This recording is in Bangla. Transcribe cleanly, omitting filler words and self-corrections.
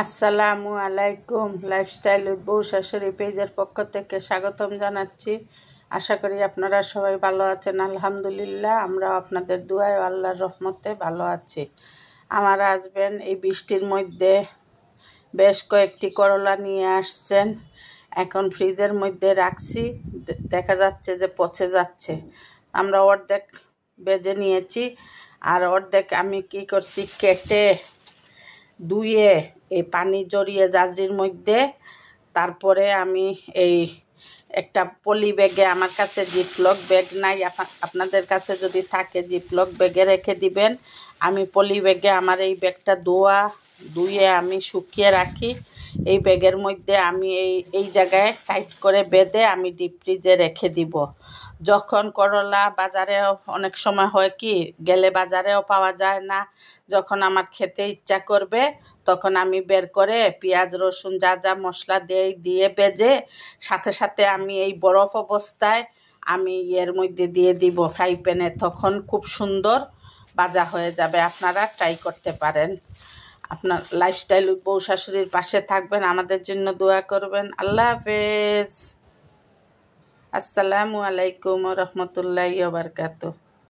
আসসালামু আলাইকুম। লাইফস্টাইল উইথ বউ শাশুড়ি পেজের পক্ষ থেকে স্বাগতম জানাচ্ছি। আশা করি আপনারা সবাই ভালো আছেন। আলহামদুলিল্লাহ, আমরাও আপনাদের দুয়ায় ও আল্লাহর রহমতে ভালো আছি। আমার হাজবেন্ড এই বৃষ্টির মধ্যে বেশ কয়েকটি করলা নিয়ে আসছেন। এখন ফ্রিজের মধ্যে রাখছি, দেখা যাচ্ছে যে পচে যাচ্ছে। আমরা অর্ধেক বেজে নিয়েছি, আর অর্ধেক আমি কি করছি, কেটে ধুয়ে এই পানি জড়িয়ে জাজরির মধ্যে, তারপরে আমি এই একটা পলি ব্যাগে, আমার কাছে জিপলক ব্যাগ নাই, আপনাদের কাছে যদি থাকে জিপলক ব্যাগে রেখে দিবেন। আমি পলি ব্যাগে আমার এই ব্যাগটা ধুয়ে আমি শুকিয়ে রাখি। এই ব্যাগের মধ্যে আমি এই জায়গায় টাইট করে বেঁধে আমি ডিপ ফ্রিজে রেখে দিব। যখন করলা বাজারে অনেক সময় হয় কি, গেলে বাজারেও পাওয়া যায় না, যখন আমার খেতে ইচ্ছা করবে তখন আমি বের করে পেঁয়াজ রসুন যা যা মশলা দিয়ে ভেজে সাথে সাথে আমি এই বরফ অবস্থায় আমি এর মধ্যে দিয়ে দিব ফ্রাই প্যানে, তখন খুব সুন্দর ভাজা হয়ে যাবে। আপনারা ট্রাই করতে পারেন। আপনার লাইফস্টাইল বউ শাশুড়ির পাশে থাকবেন, আমাদের জন্য দোয়া করবেন। আল্লাহ হাফেজ। আসসালামু আলাইকুম ওয়া রাহমাতুল্লাহি ওয়া বারাকাতুহু।